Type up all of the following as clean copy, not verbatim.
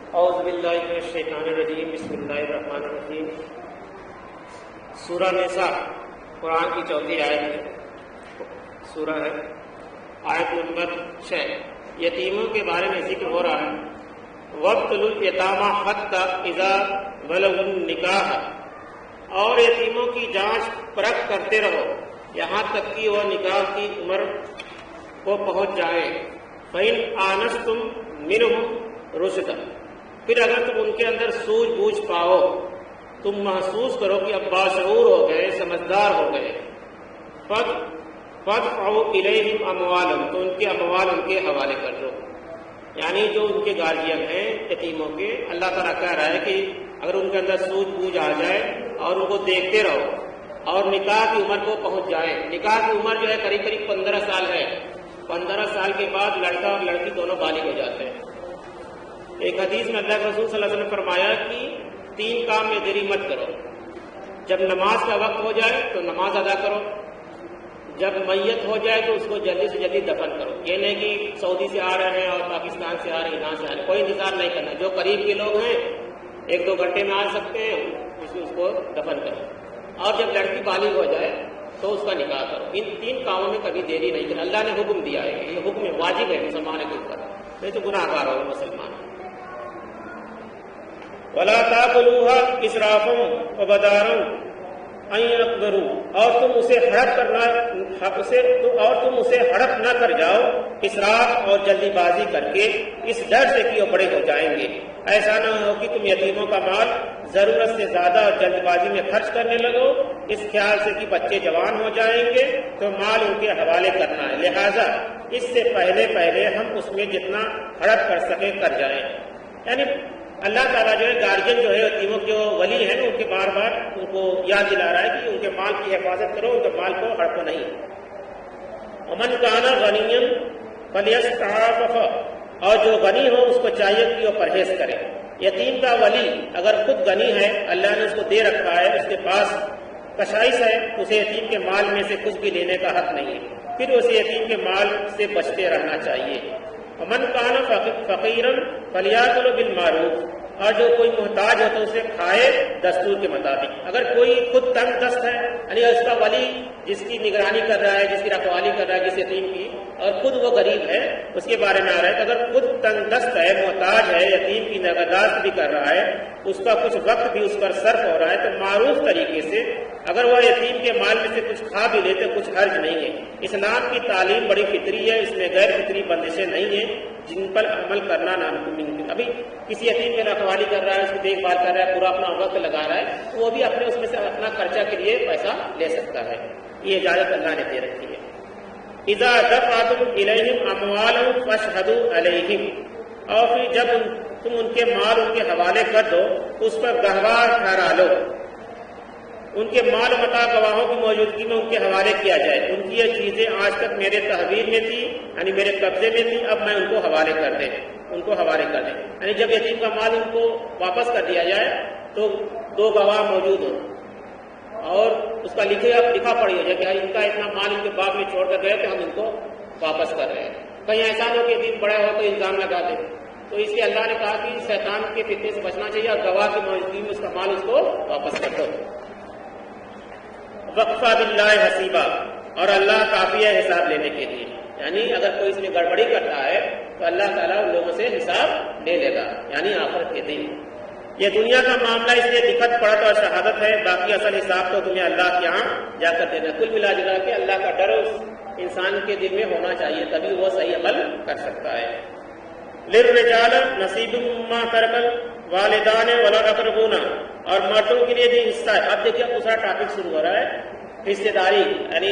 اعوذ باللہ من الشیطان الرجیم، بسم اللہ الرحمن الرحیم۔ سورہ نساء قرآن کی 4 سورہ ہے، آیت نمبر 6۔ یتیموں کے بارے میں ذکر ہو رہا ہے۔ وَابْتَلُوا الْيَتَامَىٰ حَتَّىٰ إِذَا بَلَغُوا النِّكَاحَ، اور یتیموں کی جانچ پرکھ کرتے رہو یہاں تک کہ وہ نکاح کی عمر کو پہنچ جائے۔ فَإِنْ آنَسْتُمْ مِنْهُمْ رُشْدًا، پھر اگر تم ان کے اندر سوجھ بوجھ پاؤ، تم محسوس کرو کہ اب باشعور ہو گئے، سمجھدار ہو گئے، فَادْفَعُوا إِلَيْهِمْ أَمْوَالَهُمْ، تو ان کے اموال ان کے حوالے کر دو۔ یعنی جو ان کے گارجین ہیں یتیموں کے، اللہ تعالیٰ کہہ رہا ہے کہ اگر ان کے اندر سوجھ بوجھ آ جائے اور ان کو دیکھتے رہو اور نکاح کی عمر کو پہنچ جائے۔ نکاح کی عمر جو ہے قریب 15 سال ہے۔ 15 سال کے بعد لڑکا اور لڑکی دونوں بالغ ہو جاتے ہیں۔ ایک حدیث میں اللہ کے رسول صلی اللہ علیہ وسلم نے فرمایا کہ 3 کام میں دیری مت کرو۔ جب نماز کا وقت ہو جائے تو نماز ادا کرو، جب میت ہو جائے تو اس کو جلدی سے جلدی دفن کرو۔ یہ نہیں کہ سعودی سے آ رہے ہیں اور پاکستان سے آ رہے ہیں، یہاں سے آ رہے ہیں، کوئی انتظار نہیں کرنا۔ جو قریب کے لوگ ہیں 1-2 گھنٹے میں آ سکتے ہیں، اس کو دفن کرو۔ اور جب لڑکی بالغ ہو جائے تو اس کا نکاح کرو۔ ان 3 کاموں میں کبھی دیری نہیں کرنا۔ اللہ نے حکم دیا ہے، یہ حکم واجب ہے مسلمان کے اوپر، نہیں تو گناہ گار ہوگا مسلمان۔ وَلَا تَأْكُلُوهَا إِسْرَافًا وَبِدَارًا أَن يَكْبَرُوا، اور تم اسے ہڑپ نہ کر جاؤ اسراف اور جلدی بازی کر کے، اس ڈر سے کہ وہ بڑے ہو جائیں گے۔ ایسا نہ ہو کہ تم یتیموں کا مال ضرورت سے زیادہ اور جلد بازی میں خرچ کرنے لگو، اس خیال سے کہ بچے جوان ہو جائیں گے تو مال ان کے حوالے کرنا ہے، لہذا اس سے پہلے ہم اس میں جتنا ہڑپ کر سکیں کر جائیں۔ یعنی اللہ تعالیٰ جو ہے گارجین جو ہے یتیموں کے ولی ہیں، ان کے بار بار ان کو یاد دلا رہا ہے کہ ان کے مال کی حفاظت کرو، ان کے مال کو ہڑپو نہیں۔ وَمَنْ كَانَ غَنِيًّا فَلْيَسْتَعْفِفْ، اور جو غنی ہو اس کو چاہیے کہ وہ پرہیز کرے۔ یتیم کا ولی اگر خود غنی ہے، اللہ نے اس کو دے رکھا ہے، اس کے پاس کشائش ہے، اسے یتیم کے مال میں سے کچھ بھی لینے کا حق نہیں ہے، پھر اسے یتیم کے مال سے بچتے رہنا چاہیے۔ وَمَنْ كَانَ فَقِيرًا فَلْيَأْكُلْ بِالْمَعْرُوفِ، اور جو کوئی محتاج ہو تو اسے کھائے دستور کے مطابق۔ اگر کوئی خود تنگ دست ہے، یعنی اس کا ولی جس کی نگرانی کر رہا ہے، جس کی رکھوالی کر رہا ہے جس یتیم کی، اور خود وہ غریب ہے، اس کے بارے میں آ رہا ہے کہ اگر خود تنگ دست ہے، محتاج ہے، یتیم کی نگہداشت بھی کر رہا ہے، اس کا کچھ وقت بھی اس پر صرف ہو رہا ہے، تو معروف طریقے سے اگر وہ یتیم کے مال میں سے کچھ کھا بھی لیتے کچھ حرج نہیں ہے۔ اسلام کی تعلیم بڑی فطری ہے، اس میں غیر فطری بندشیں نہیں ہیں جن پر عمل کرنا ناممکن۔ ابھی کسی یتیم کی رکھوالی کر رہا ہے، اس کی دیکھ بھال کر رہا ہے، پورا اپنا وقت لگا رہا ہے، تو وہ بھی اپنے اس میں سے اپنا خرچہ کے لیے پیسہ لے سکتا ہے۔ یہ اجازت اللہ نے دے رکھی ہے۔ اذا دفعتم الیہم اموالہم فاشہدوا علیہم، اور پھر جب تم ان کے مال ان کے حوالے کر دو تو اس پر گواہ ٹھہرا لو۔ ان کے مال متاع گواہوں کی موجودگی میں ان کے حوالے کیا جائے۔ ان کی یہ چیزیں آج تک میرے تحویل میں تھی، یعنی میرے قبضے میں تھی، اب میں ان کو حوالے کر دیں، ان کو حوالے کر دیں۔ یعنی جب یتیم کا مال ان کو واپس کر دیا جائے تو 2 گواہ موجود ہوں اور اس کا لکھا پڑی ہو جائے کہ ان کا اتنا مال ان کے باپ میں چھوڑ کر گئے کہ ہم ان کو واپس کر رہے ہیں۔ کہیں ایسا نہ ہو کہ یتیم بڑا ہو تو الزام لگا دیں، تو اس لیے اللہ نے کہا کہ شیطان کے فتنے سے بچنا چاہیے، اور گواہ کی موجودگی میں اس کا مال اس کو واپس کر دو۔ وَكَفَىٰ بِاللَّهِ حَسِيبًا، اور اللہ کافی ہے حساب لینے کے لیے۔ یعنی اگر کوئی اس میں گڑبڑی کرتا ہے تو اللہ تعالیٰ ان لوگوں سے حساب لے لے گا، یعنی آخرت کے دن۔ یہ دنیا کا معاملہ اس لیے لکھت پڑھت اور شہادت ہے، باقی اصل حساب تو تمہیں اللہ کے ہاں جا کر دینا۔ کل ملا جلا کے اللہ کا ڈر اس انسان کے دل میں ہونا چاہیے، تبھی وہ صحیح عمل کر سکتا ہے۔ لِلرِّجَالِ نَصِيبٌ مِّمَّا تَرَكَ الْوَالِدَانِ وَالْأَقْرَبُونَ، اور مردوں کے لیے بھی حصہ ہے۔ اب دیکھیے دوسرا ٹاپک شروع ہو رہا ہے، حصے داری، یعنی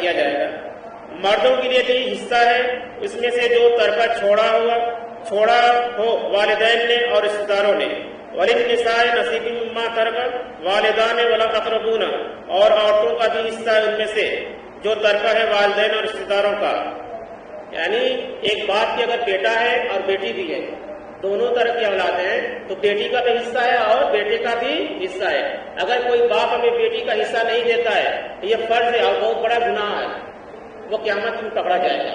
کیا جائے گا۔ مردوں کے لیے بھی حصہ ہے، اس میں سے جو ترکہ چھوڑا ہو والدین نے اور رشتہ داروں نے۔ وَلِلنِّسَاءِ نَصِيبٌ مِّمَّا تَرَكَ الْوَالِدَانِ وَالْأَقْرَبُونَ، اور عورتوں کا بھی حصہ ہے ان میں سے جو ترکہ ہے والدین اور رشتہ داروں کا۔ یعنی ایک باپ کی اگر بیٹا ہے اور بیٹی بھی ہے، دونوں طرح کی اولاد ہیں، تو بیٹی کا بھی حصہ ہے اور بیٹے کا بھی حصہ ہے۔ اگر کوئی باپ ہمیں بیٹی کا حصہ نہیں دیتا ہے، یہ فرض ہے اور بہت بڑا گناہ ہے، وہ قیامت میں پکڑا جائے گا۔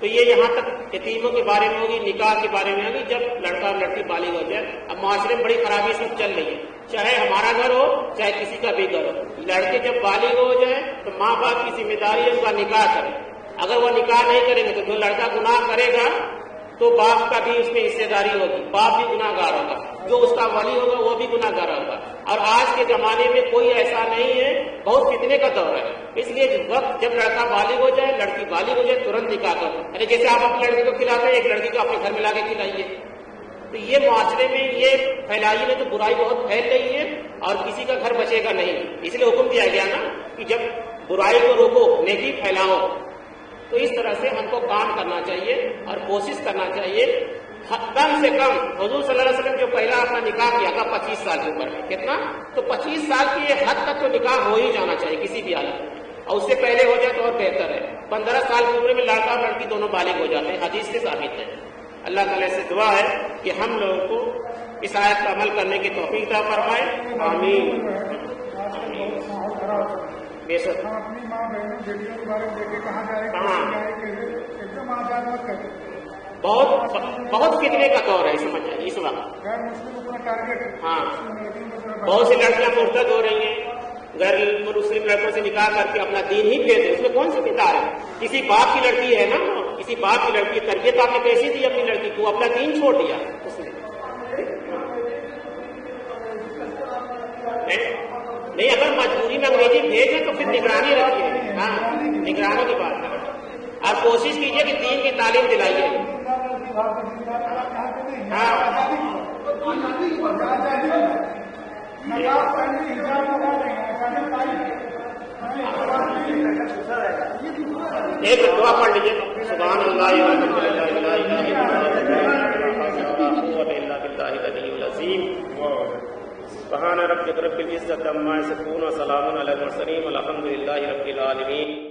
تو یہ یہاں تک یتیموں کے بارے میں ہوگی، نکاح کے بارے میں ہوگی جب لڑکا اور لڑکی بالغ ہو جائے۔ اب معاشرے میں بڑی خرابی اس وقت چل رہی ہے، چاہے ہمارا گھر ہو چاہے کسی کا بھی گھر ہو، لڑکے جب بالغ ہو جائے تو ماں باپ کی ذمہ داری ہے اس کا نکاح کرے۔ اگر وہ نکاح نہیں کریں گے تو جو لڑکا گناہ کرے گا تو باپ کا بھی اس میں حصے داری ہوگی، باپ بھی گناہ گار ہوگا، جو اس کا ولی ہوگا وہ بھی گناہ گار ہوگا۔ اور آج کے زمانے میں کوئی ایسا نہیں ہے، بہت فتنے کا دور ہے، اس لیے وقت جب لڑکا بالغ ہو جائے لڑکی بالغ ہو جائے ترنت نکاح کرو۔ یعنی جیسے آپ اپنی لڑکی کو کھلاتے ہیں ایک لڑکی کو اپنے گھر میں لا کے کھلائیے۔ تو یہ معاشرے میں یہ پھیلائی میں تو برائی بہت پھیل رہی ہے اور کسی کا گھر بچے گا نہیں، اس لیے حکم دیا گیا نا کہ جب برائی کو روکو نیکی پھیلاؤ۔ تو اس طرح سے ہم کو کام کرنا چاہیے اور کوشش کرنا چاہیے کم سے کم۔ حضور صلی اللہ علیہ وسلم جو پہلا اپنا نکاح کیا تھا 25 سال کی عمر میں، کتنا؟ تو 25 سال کی یہ حد تک تو نکاح ہو ہی جانا چاہیے کسی بھی حالت میں، اور اس سے پہلے ہو جائے تو اور بہتر ہے۔ 15 سال کی عمر میں لڑکا اور لڑکی دونوں بالغ ہو جاتے ہیں، حدیث سے ثابت ہے۔ اللہ تعالیٰ سے دعا ہے کہ ہم لوگوں کو اس آیت کا عمل کرنے کی توفیق عطا فرمائے، آمین۔ بے شک اپنی ماں بہنوں بیٹیوں کے بارے میں دیکھ کے کہاں جائے ایک دم آزاد مت کرے۔ بہت فتنے کا دور ہے اس وقت۔ غیر مسلم اپنا ٹارگیٹ۔ ہاں، بہت سی لڑکیاں مرتد ہو رہی ہیں، غیر مسلم لڑکوں سے نکاح کر کے اپنا دین ہی پھیر دے، اس میں کون سی کتاب ہے؟ کسی باپ کی لڑکی ہے نا، کسی باپ کی لڑکی، تربیت آپ نے کیسی دی اپنی لڑکی کو؟ اپنا دین چھوڑ دیا اس نے۔ نہیں، اگر مجبوری میں انگریزی بھیجیں تو پھر نگرانی رکھیے، ہاں نگرانی کی بات ہے۔ آپ کوشش کیجئے کہ دین کی تعلیم دلائیے۔ ہاں ایک دعا پڑھ لیجیے، سبحان اللہ والحمدللہ ولا الہ الا اللہ سبحان ربک رب العزۃ عما یصفون وسلام علی المرسلین والحمد للہ رب العالمین۔